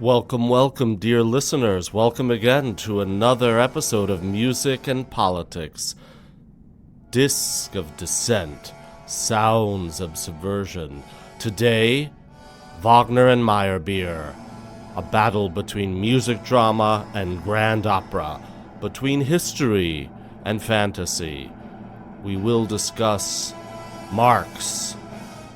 Welcome, welcome, dear listeners. Welcome again to another episode of Music and Politics. Disc of Dissent, Sounds of Subversion. Today, Wagner and Meyerbeer. A battle between music drama and grand opera, between history and fantasy. We will discuss Marx,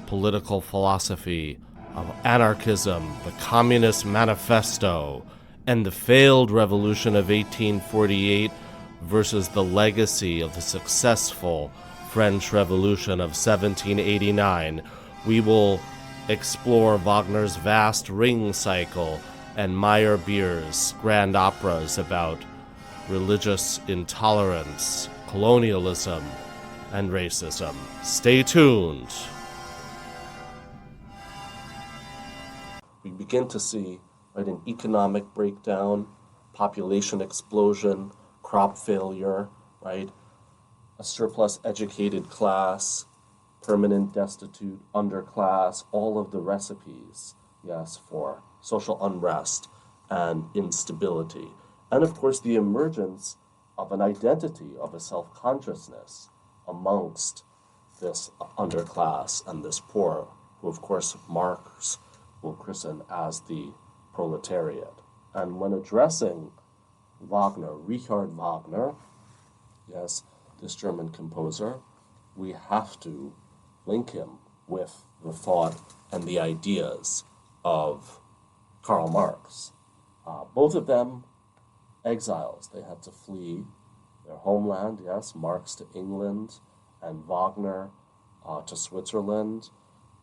political philosophy of anarchism, the Communist Manifesto, and the failed revolution of 1848 versus the legacy of the successful French Revolution of 1789. We will explore Wagner's vast ring cycle and Meyerbeer's grand operas about religious intolerance, colonialism, and racism. Stay tuned. We begin to see an economic breakdown, population explosion, crop failure, right? A surplus educated class, permanent destitute underclass, all of the recipes, yes, for social unrest and instability. And of course, the emergence of an identity, of a self-consciousness amongst this underclass and this poor, who of course Marx will christen as the proletariat. And when addressing Wagner, Richard Wagner, yes, this German composer, we have to link him with the thought and the ideas of Karl Marx. Both of them exiles. They had to flee their homeland, yes, Marx to England and Wagner to Switzerland.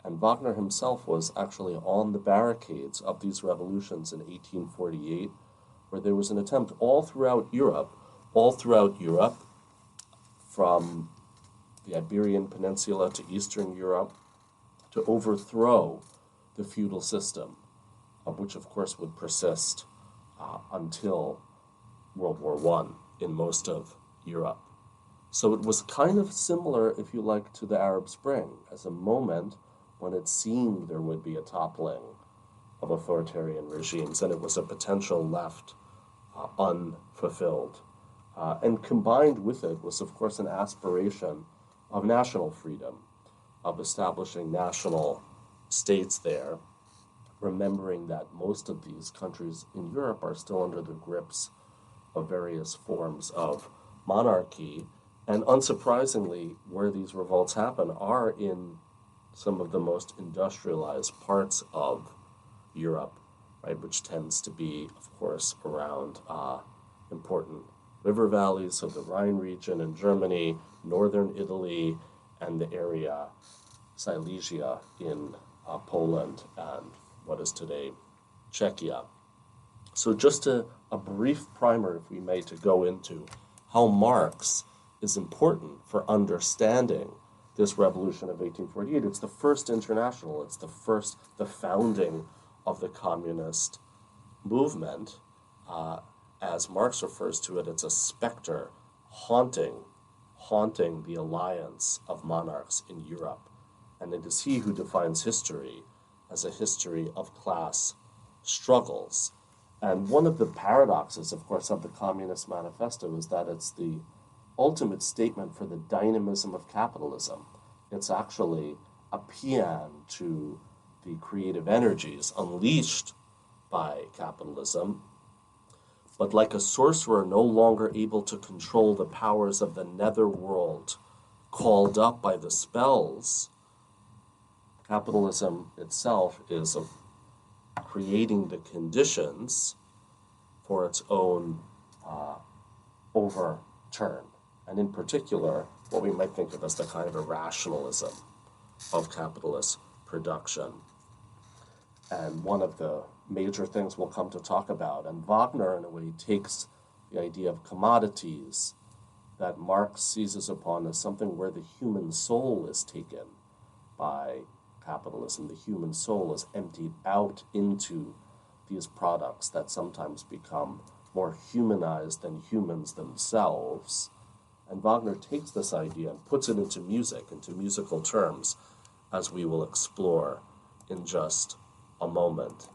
And Wagner himself was actually on the barricades of these revolutions in 1848, where there was an attempt all throughout Europe, from the Iberian Peninsula to Eastern Europe, to overthrow the feudal system, which of course would persist until World War I in most of Europe. So it was kind of similar, if you like, to the Arab Spring, as a moment when it seemed there would be a toppling of authoritarian regimes, and it was a potential left unfulfilled. And combined with it was, of course, an aspiration of national freedom, of establishing national states there, remembering that most of these countries in Europe are still under the grips of various forms of monarchy. And unsurprisingly, where these revolts happen are in some of the most industrialized parts of Europe, right, which tends to be, of course, around important river valleys, so the Rhine region in Germany, northern Italy, and the area Silesia in Poland and what is today Czechia. So just a brief primer, if we may, to go into how Marx is important for understanding this revolution of 1848. It's the first international. It's the founding of the communist movement. As Marx refers to it, it's a specter haunting the alliance of monarchs in Europe. And it is he who defines history as a history of class struggles. And one of the paradoxes, of course, of the Communist Manifesto is that it's the ultimate statement for the dynamism of capitalism. It's actually a paean to the creative energies unleashed by capitalism, but like a sorcerer no longer able to control the powers of the netherworld called up by the spells, capitalism itself is creating the conditions for its own overturn. And in particular, what we might think of as the kind of a rationalism of capitalist production. And one of the major things we'll come to talk about, and Wagner, in a way, takes the idea of commodities that Marx seizes upon as something where the human soul is taken by capitalism. The human soul is emptied out into these products that sometimes become more humanized than humans themselves. And Wagner takes this idea and puts it into music, into musical terms, as we will explore in just a moment.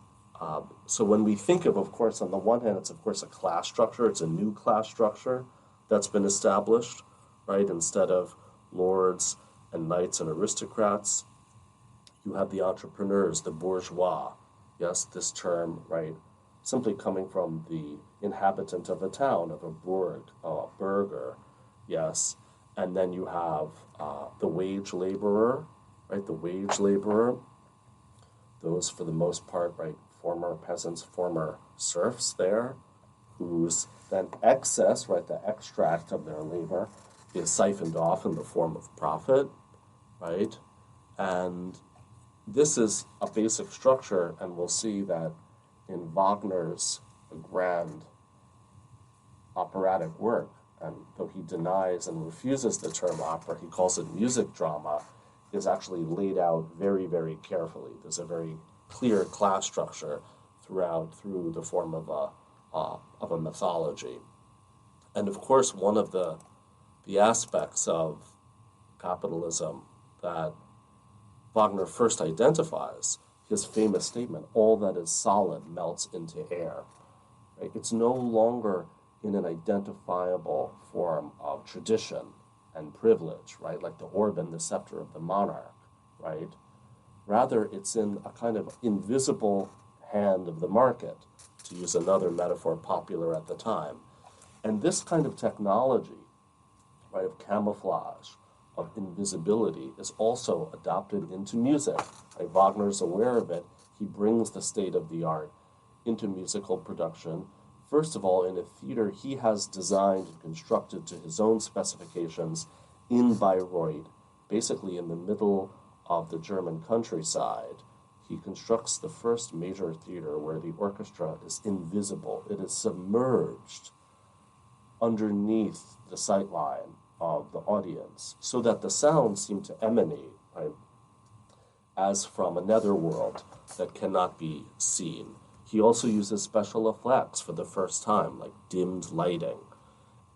So when we think of course, on the one hand, it's of course a class structure. It's a new class structure that's been established, right? Instead of lords and knights and aristocrats, you have the entrepreneurs, the bourgeois. Yes, this term, right, simply coming from the inhabitant of a town, of a burger, yes. And then you have the wage laborer, right, the wage laborer, those for the most part, right, former peasants, former serfs there, whose then excess, right, the extract of their labor is siphoned off in the form of profit, right? And this is a basic structure, and we'll see that in Wagner's grand operatic work, and though he denies and refuses the term opera, he calls it music drama, is actually laid out very, very carefully. There's a very clear class structure through the form of a mythology. And of course, one of the aspects of capitalism that Wagner first identifies, his famous statement, all that is solid melts into air. Right? It's no longer in an identifiable form of tradition and privilege, right? Like the orb and the scepter of the monarch, right? Rather, it's in a kind of invisible hand of the market, to use another metaphor popular at the time. And this kind of technology, right, of camouflage, of invisibility, is also adopted into music. Right? Wagner's aware of it. He brings the state of the art into musical production. First of all, in a theater he has designed and constructed to his own specifications in Bayreuth, basically in the middle of the German countryside. He constructs the first major theater where the orchestra is invisible. It is submerged underneath the sightline of the audience, so that the sounds seem to emanate, right, as from a netherworld that cannot be seen. He also uses special effects for the first time, like dimmed lighting,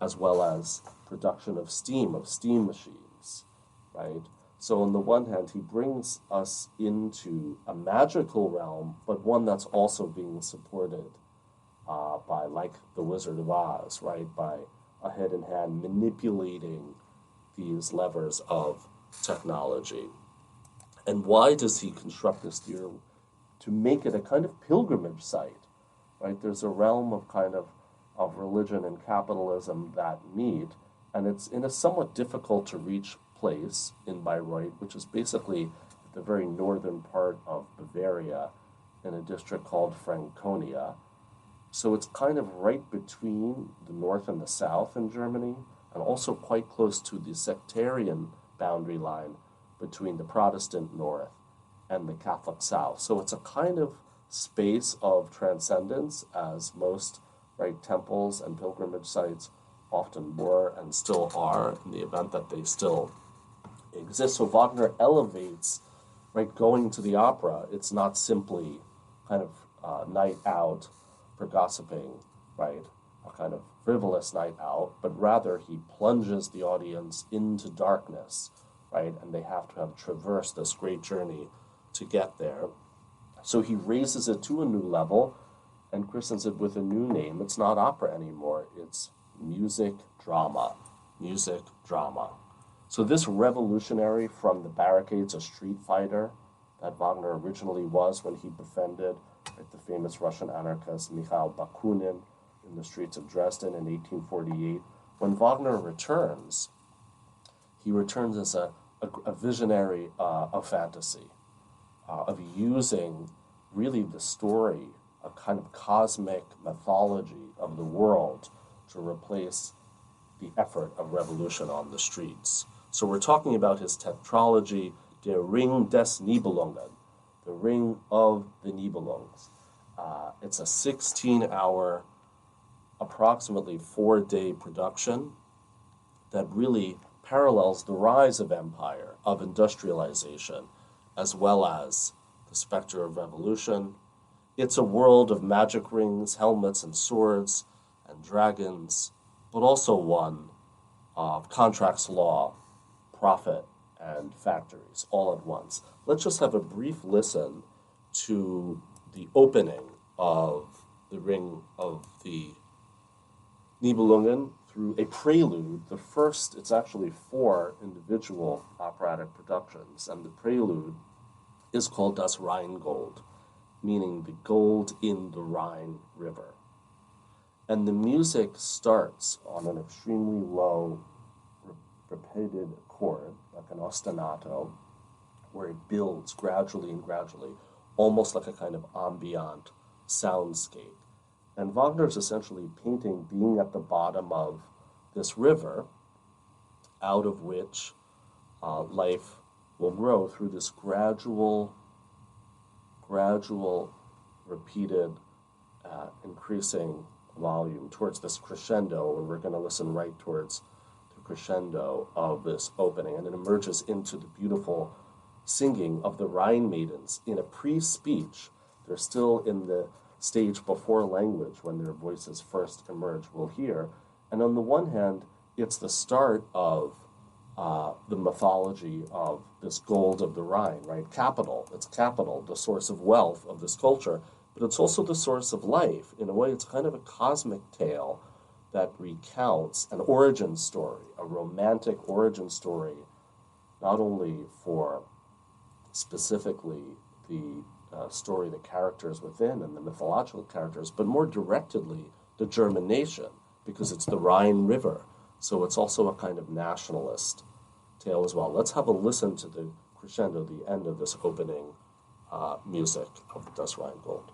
as well as production of steam machines, right? So on the one hand, he brings us into a magical realm, but one that's also being supported by, like the Wizard of Oz, right? By a hand-in-hand manipulating these levers of technology. And why does he construct this theater? To make it a kind of pilgrimage site, right? There's a realm of kind of religion and capitalism that meet, and it's in a somewhat difficult to reach place in Bayreuth, which is basically the very northern part of Bavaria in a district called Franconia. So it's kind of right between the north and the south in Germany, and also quite close to the sectarian boundary line between the Protestant north and the Catholic south. So it's a kind of space of transcendence, as most, right, temples and pilgrimage sites often were and still are, in the event that they still exist. So Wagner elevates, right, going to the opera. It's not simply kind of night out for gossiping, right, a kind of frivolous night out, but rather he plunges the audience into darkness, right, and they have to have traversed this great journey to get there. So he raises it to a new level and christens it with a new name. It's not opera anymore, it's music drama. Music drama. So this revolutionary from the barricades, a street fighter that Wagner originally was when he befriended, right, the famous Russian anarchist Mikhail Bakunin in the streets of Dresden in 1848. When Wagner returns, he returns as a visionary of fantasy, of using really the story, a kind of cosmic mythology of the world, to replace the effort of revolution on the streets. So we're talking about his tetralogy, Der Ring des Nibelungen, the Ring of the Nibelungs. It's a 16-hour, approximately 4-day production that really parallels the rise of empire, of industrialization, as well as the specter of revolution. It's a world of magic rings, helmets, and swords, and dragons, but also one of contracts, law, profit, and factories, all at once. Let's just have a brief listen to the opening of the Ring of the Nibelungen through a prelude. The first, it's actually 4 individual operatic productions, and the prelude is called Das Rheingold, meaning the gold in the Rhine River. And the music starts on an extremely low, repeated chord, like an ostinato, where it builds gradually and gradually, almost like a kind of ambient soundscape. And Wagner is essentially painting being at the bottom of this river, out of which life will grow through this gradual, repeated, increasing volume towards this crescendo, and we're going to listen right towards the crescendo of this opening, and it emerges into the beautiful singing of the Rhine maidens in a pre-speech. They're still in the stage before language when their voices first emerge, we'll hear. And on the one hand, it's the start of the mythology of this gold of the Rhine, right? Capital, it's capital, the source of wealth of this culture, but it's also the source of life. In a way, it's kind of a cosmic tale that recounts an origin story, a romantic origin story, not only for specifically the story, the characters within and the mythological characters, but more directly the German nation, because it's the Rhine River. So it's also a kind of nationalist tale as well. Let's have a listen to the crescendo, the end of this opening music of Das Rheingold.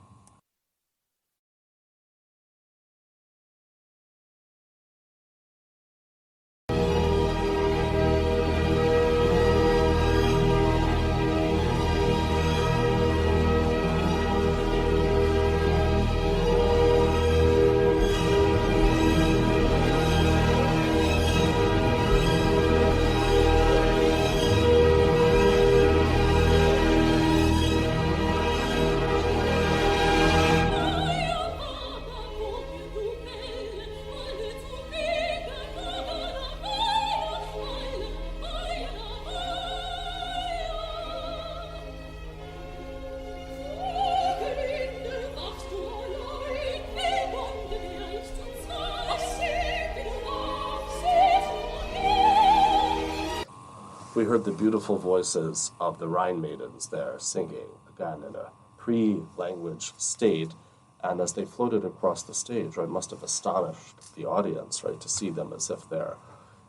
We heard the beautiful voices of the Rhine maidens there singing, again, in a pre-language state, and as they floated across the stage, right, must have astonished the audience, right, to see them as if they're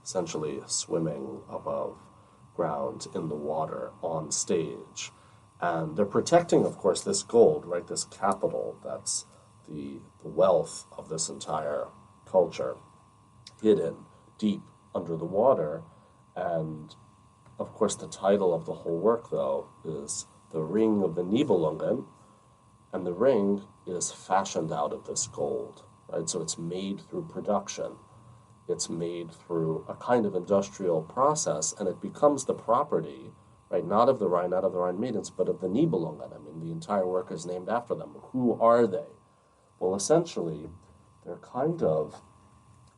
essentially swimming above ground in the water on stage. And they're protecting, of course, this gold, right, this capital that's the wealth of this entire culture, hidden deep under the water. And of course, the title of the whole work, though, is The Ring of the Nibelungen, and the ring is fashioned out of this gold, right? So it's made through production. It's made through a kind of industrial process, and it becomes the property, right, not of the Rhine maidens, but of the Nibelungen. I mean, the entire work is named after them. Who are they? Well, essentially, they're kind of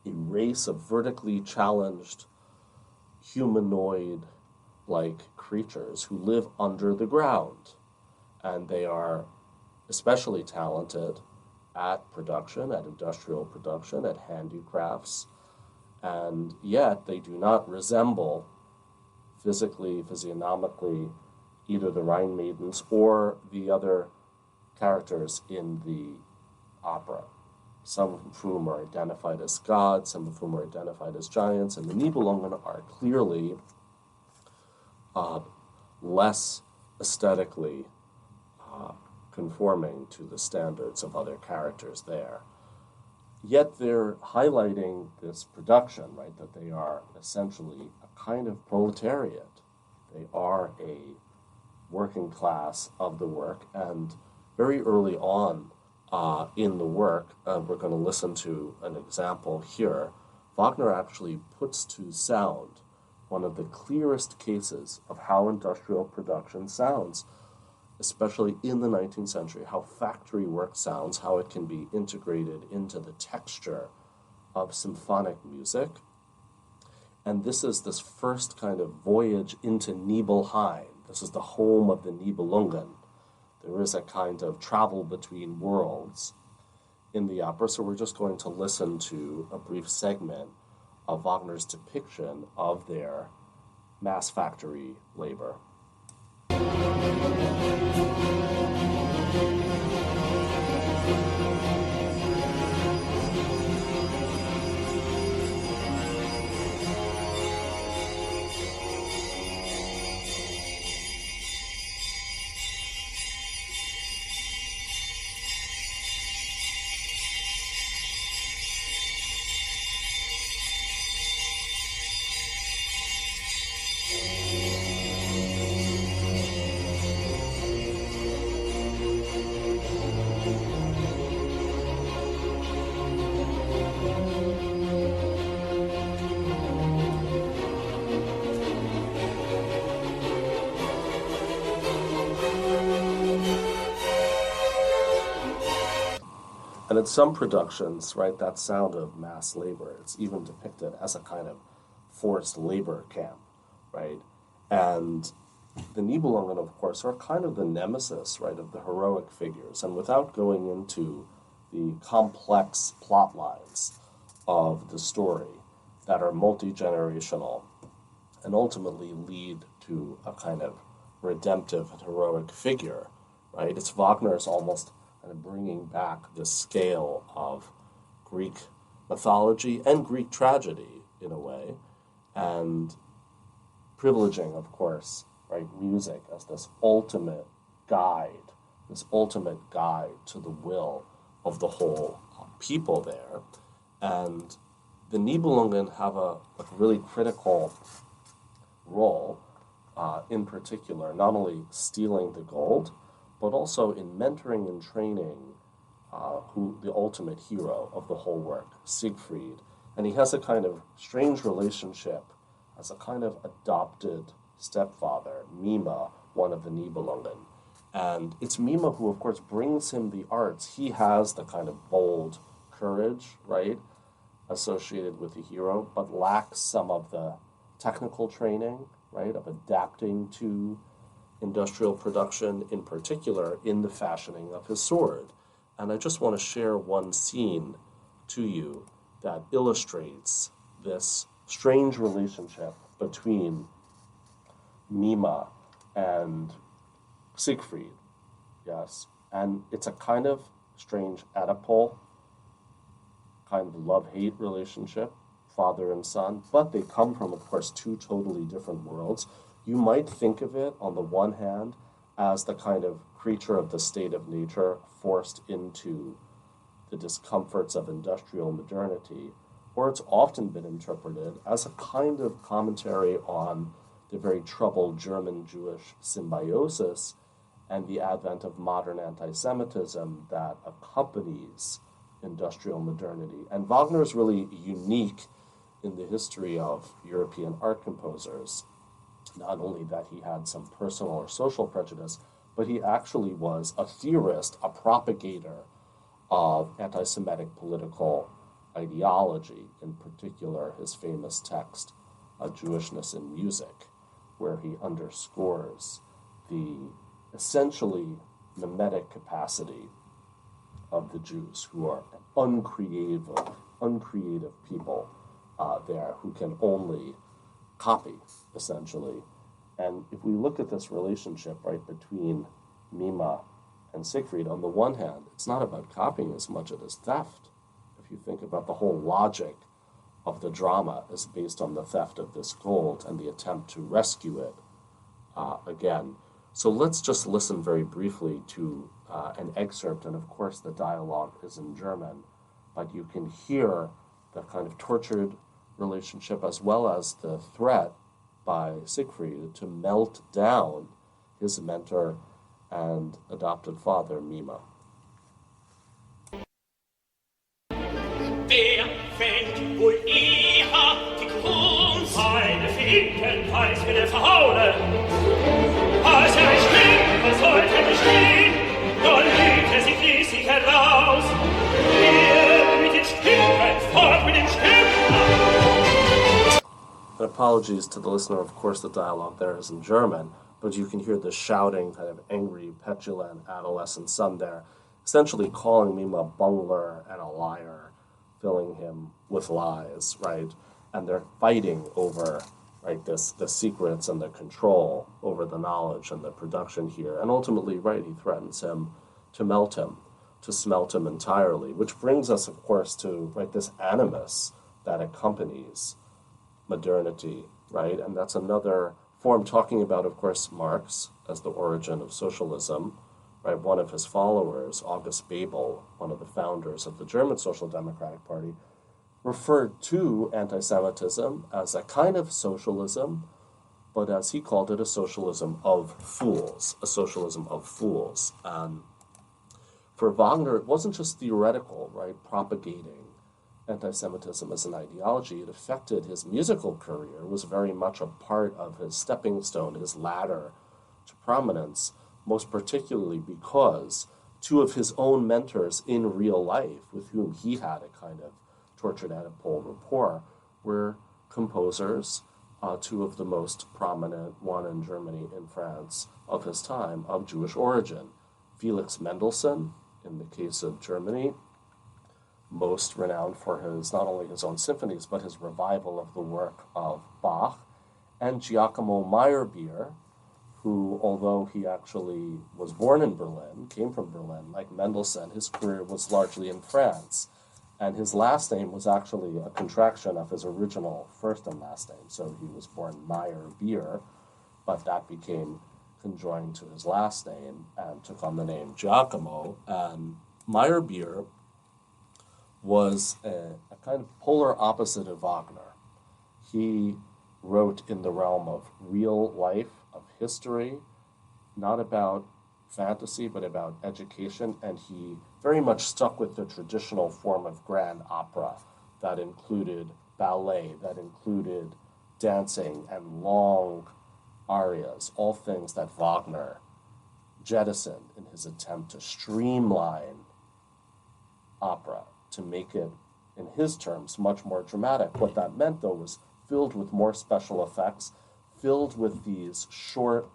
a race of vertically challenged humanoid-like creatures who live under the ground. And they are especially talented at production, at industrial production, at handicrafts, and yet they do not resemble physically, physiognomically, either the Rhine maidens or the other characters in the opera, some of whom are identified as gods, some of whom are identified as giants, and the Nibelungen are clearly less aesthetically conforming to the standards of other characters there. Yet they're highlighting this production, right, that they are essentially a kind of proletariat. They are a working class of the work, and very early on in the work, we're going to listen to an example here. Wagner actually puts to sound one of the clearest cases of how industrial production sounds, especially in the 19th century, how factory work sounds, how it can be integrated into the texture of symphonic music. And this is this first kind of voyage into Nibelheim. This is the home of the Nibelungen, There is a kind of travel between worlds in the opera, so we're just going to listen to a brief segment of Wagner's depiction of their mass factory labor. And in some productions, right, that sound of mass labor, it's even depicted as a kind of forced labor camp, right? And the Nibelungen, of course, are kind of the nemesis, right, of the heroic figures. And without going into the complex plot lines of the story that are multi-generational and ultimately lead to a kind of redemptive and heroic figure, right? It's Wagner's almost kind of bringing back the scale of Greek mythology and Greek tragedy in a way, and privileging, of course, right, music as this ultimate guide to the will of the whole people there. And the Nibelungen have a really critical role, in particular, not only stealing the gold, but also in mentoring and training who the ultimate hero of the whole work, Siegfried. And he has a kind of strange relationship as a kind of adopted stepfather, Mima, one of the Nibelungen. And it's Mima who, of course, brings him the arts. He has the kind of bold courage, right, associated with the hero, but lacks some of the technical training, right, of adapting to industrial production, in particular in the fashioning of his sword. And I just want to share one scene to you that illustrates this strange relationship between Mima and Siegfried, yes. And it's a kind of strange Oedipal, kind of love-hate relationship, father and son, but they come from, of course, two totally different worlds. You might think of it, on the one hand, as the kind of creature of the state of nature forced into the discomforts of industrial modernity, or it's often been interpreted as a kind of commentary on the very troubled German-Jewish symbiosis and the advent of modern antisemitism that accompanies industrial modernity. And Wagner is really unique in the history of European art composers. Not only that he had some personal or social prejudice, but he actually was a theorist, a propagator of anti-Semitic political ideology, in particular his famous text, Jewishness in Music, where he underscores the essentially mimetic capacity of the Jews, who are an uncreative people there, who can only copy, essentially. And if we look at this relationship, right, between Mima and Siegfried, on the one hand, it's not about copying as much as it is theft. If you think about the whole logic of the drama is based on the theft of this gold and the attempt to rescue it again. So let's just listen very briefly to an excerpt, and of course the dialogue is in German, but you can hear the kind of tortured relationship as well as the threat by Siegfried to melt down his mentor and adopted father, Mima. Wer fängt wohl eher die Kunst? Eine Finkenweis will er verhaulen. Als er schlimm, sollte bestehen, dann legte sich riesig heraus. Mit den Stücken, fort mit den Stücken. And apologies to the listener, of course the dialogue there is in German, but you can hear the shouting, kind of angry, petulant adolescent son there, essentially calling him a bungler and a liar, filling him with lies, right? And they're fighting over, right, the secrets and the control over the knowledge and the production here. And ultimately, right, he threatens him to melt him, to smelt him entirely, which brings us, of course, to, right, this animus that accompanies modernity, right? And that's another form talking about, of course, Marx as the origin of socialism, right? One of his followers, August Bebel, one of the founders of the German Social Democratic Party, referred to anti-Semitism as a kind of socialism, but as he called it, a socialism of fools, a socialism of fools. And for Wagner, it wasn't just theoretical, right, propagating anti-Semitism as an ideology. It affected his musical career. It was very much a part of his stepping stone, his ladder to prominence, most particularly because two of his own mentors in real life, with whom he had a kind of tortured Oedipal rapport, were composers, two of the most prominent, one in Germany, in France, of his time, of Jewish origin. Felix Mendelssohn, in the case of Germany, most renowned for not only his own symphonies, but his revival of the work of Bach, and Giacomo Meyerbeer, who, although he actually was born in Berlin, came from Berlin, like Mendelssohn, his career was largely in France. And his last name was actually a contraction of his original first and last name. So he was born Meyerbeer, but that became conjoined to his last name and took on the name Giacomo. And Meyerbeer was a kind of polar opposite of Wagner. He wrote in the realm of real life, of history, not about fantasy, but about education, and he very much stuck with the traditional form of grand opera that included ballet, that included dancing and long arias, all things that Wagner jettisoned in his attempt to streamline opera, to make it, in his terms, much more dramatic. What that meant, though, was filled with more special effects, filled with these short,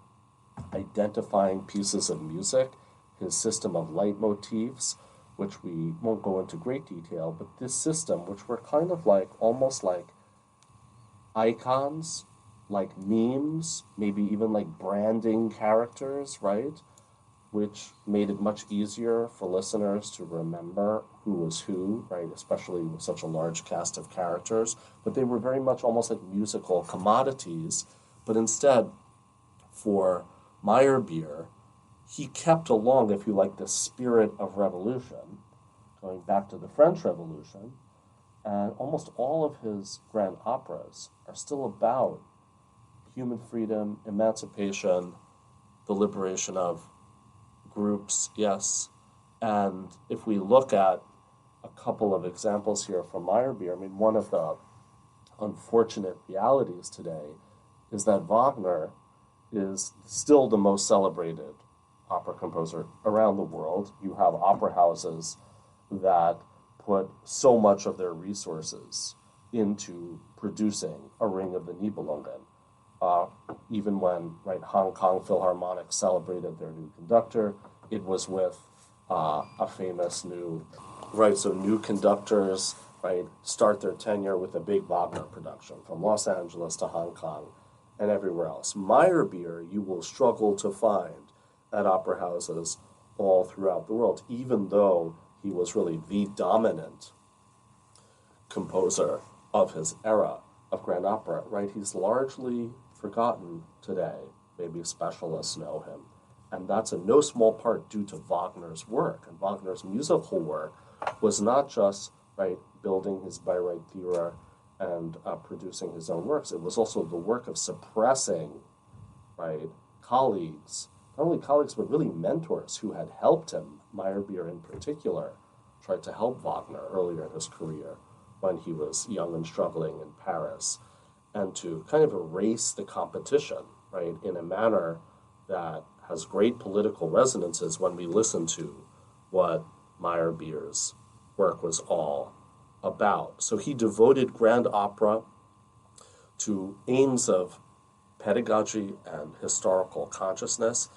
identifying pieces of music, his system of leitmotifs, which we won't go into great detail, but this system, which were kind of like, almost like icons, like memes, maybe even like branding characters, right? Which made it much easier for listeners to remember who was who, right? Especially with such a large cast of characters. But they were very much almost like musical commodities. But instead, for Meyerbeer, he kept along, if you like, the spirit of revolution, going back to the French Revolution, and almost all of his grand operas are still about human freedom, emancipation, the liberation of groups, yes. And if we look at a couple of examples here from Meyerbeer, I mean, one of the unfortunate realities today is that Wagner is still the most celebrated opera composer around the world. You have opera houses that put so much of their resources into producing A Ring of the Nibelungen. Even when, right, Hong Kong Philharmonic celebrated their new conductor, it was with a famous new, right, so new conductors, right, start their tenure with a big Wagner production from Los Angeles to Hong Kong and everywhere else. Meyerbeer, you will struggle to find at opera houses all throughout the world, even though he was really the dominant composer of his era of grand opera, right? He's largely forgotten today. Maybe specialists know him. And that's in no small part due to Wagner's work. And Wagner's musical work was not just, right, building his Bayreuth theater and producing his own works. It was also the work of suppressing, right, colleagues, not only colleagues, but really mentors who had helped him. Meyerbeer in particular tried to help Wagner earlier in his career when he was young and struggling in Paris, and to kind of erase the competition, right, in a manner that has great political resonances when we listen to what Meyerbeer's work was all about. So he devoted grand opera to aims of pedagogy and historical consciousness,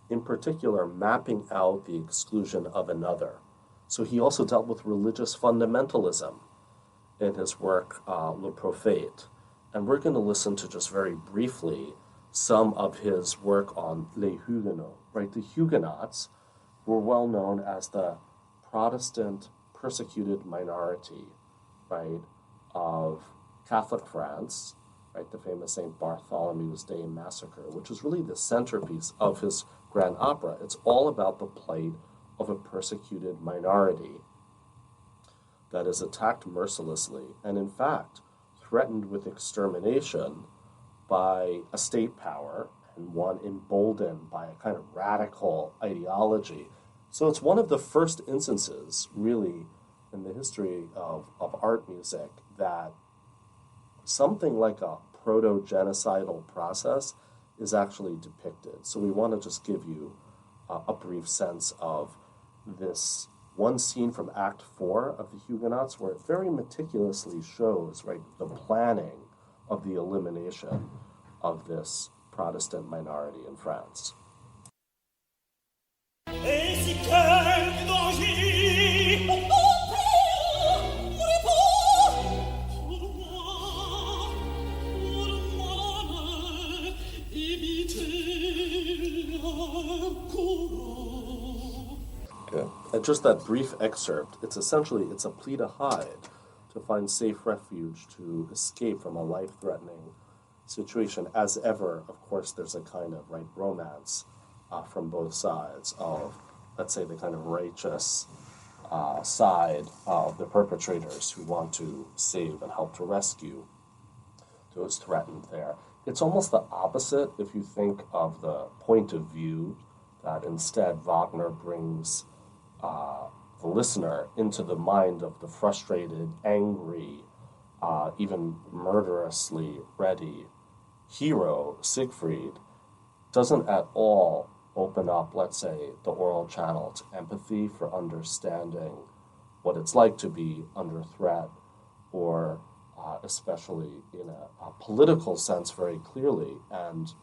in particular mapping out the exclusion of another. So he also dealt with religious fundamentalism in his work, Le Prophète. And we're going to listen to just very briefly some of his work on Les Huguenots, right? The Huguenots were well known as the Protestant persecuted minority, right, of Catholic France, right, the famous St. Bartholomew's Day massacre, which is really the centerpiece of his grand opera. It's all about the plight of a persecuted minority that is attacked mercilessly and, in fact, threatened with extermination by a state power, and one emboldened by a kind of radical ideology. So it's one of the first instances, really, in the history of art music that something like a proto-genocidal process is actually depicted. So we want to just give you a brief sense of this one scene from Act 4 of the Huguenots, where it very meticulously shows, right, the planning of the elimination of this Protestant minority in France. Okay. And just that brief excerpt, it's a plea to hide, to find safe refuge, to escape from a life-threatening situation. As ever, of course, there's a kind of, right, romance from both sides of, let's say, the kind of righteous side of the perpetrators who want to save and help to rescue those threatened there. It's almost the opposite if you think of the point of view that instead Wagner brings the listener into the mind of the frustrated, angry, even murderously ready hero, Siegfried, doesn't at all open up, let's say, the oral channel to empathy for understanding what it's like to be under threat, or especially in a political sense very clearly. And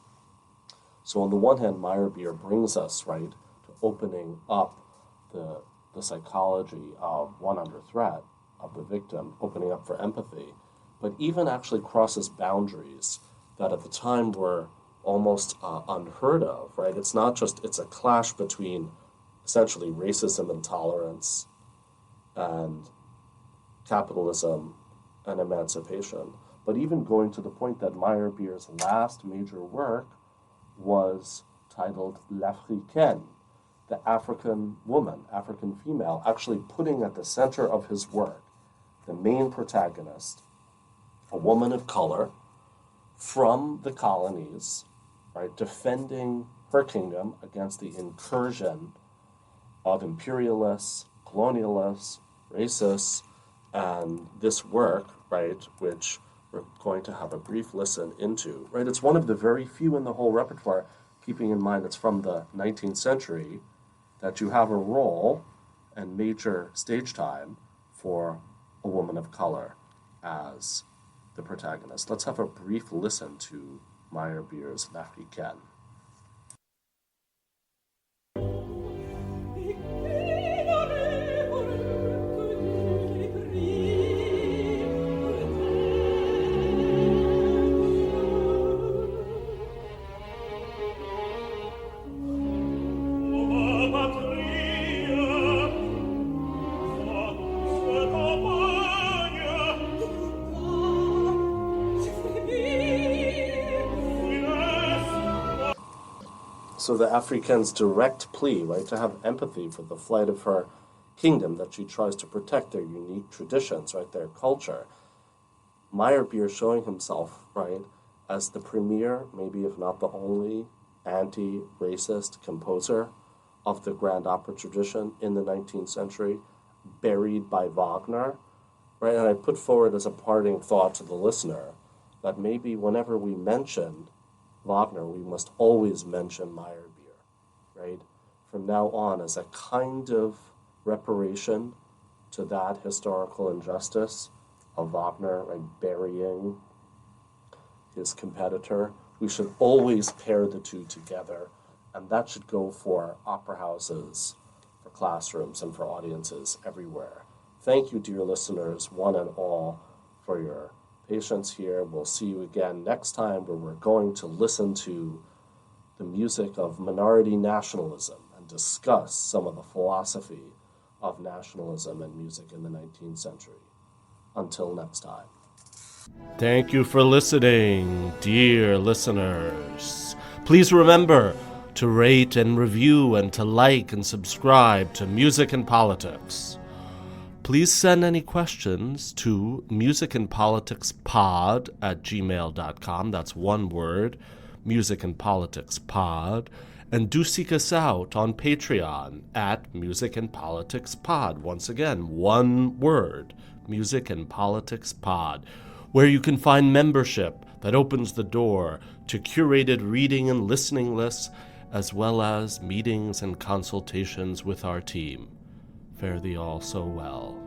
so on the one hand, Meyerbeer brings us, right, to opening up the psychology of one under threat, of the victim, opening up for empathy, but even actually crosses boundaries that at the time were almost unheard of, right? It's not just, it's a clash between essentially racism and tolerance and capitalism and emancipation, but even going to the point that Meyerbeer's last major work was titled L'Africaine, the African woman, African female, actually putting at the center of his work the main protagonist, a woman of color from the colonies, right, defending her kingdom against the incursion of imperialists, colonialists, racists, and this work, right, which we're going to have a brief listen into, right? It's one of the very few in the whole repertoire, keeping in mind it's from the 19th century, that you have a role and major stage time for a woman of color as the protagonist. Let's have a brief listen to Meyerbeer's L'Africaine. So the African's direct plea, right, to have empathy for the flight of her kingdom, that she tries to protect their unique traditions, right, their culture. Meyerbeer showing himself, right, as the premier, maybe if not the only, anti-racist composer of the grand opera tradition in the 19th century, buried by Wagner, right? And I put forward as a parting thought to the listener that maybe whenever we mention Wagner, we must always mention Meyerbeer, right? From now on, as a kind of reparation to that historical injustice of Wagner, right, burying his competitor, We should always pair the two together, and that should go for opera houses, for classrooms, and for audiences everywhere. Thank you, dear listeners, one and all, for your patience here. We'll see you again next time, where we're going to listen to the music of minority nationalism and discuss some of the philosophy of nationalism and music in the 19th century. Until next time. Thank you for listening, dear listeners. Please remember to rate and review and to like and subscribe to Music and Politics. Please send any questions to musicandpoliticspod@gmail.com. That's one word, musicandpoliticspod. And do seek us out on Patreon at Music and Politics Pod. Once again, one word, Music and Politics Pod, where you can find membership that opens the door to curated reading and listening lists, as well as meetings and consultations with our team. Fare thee all so well.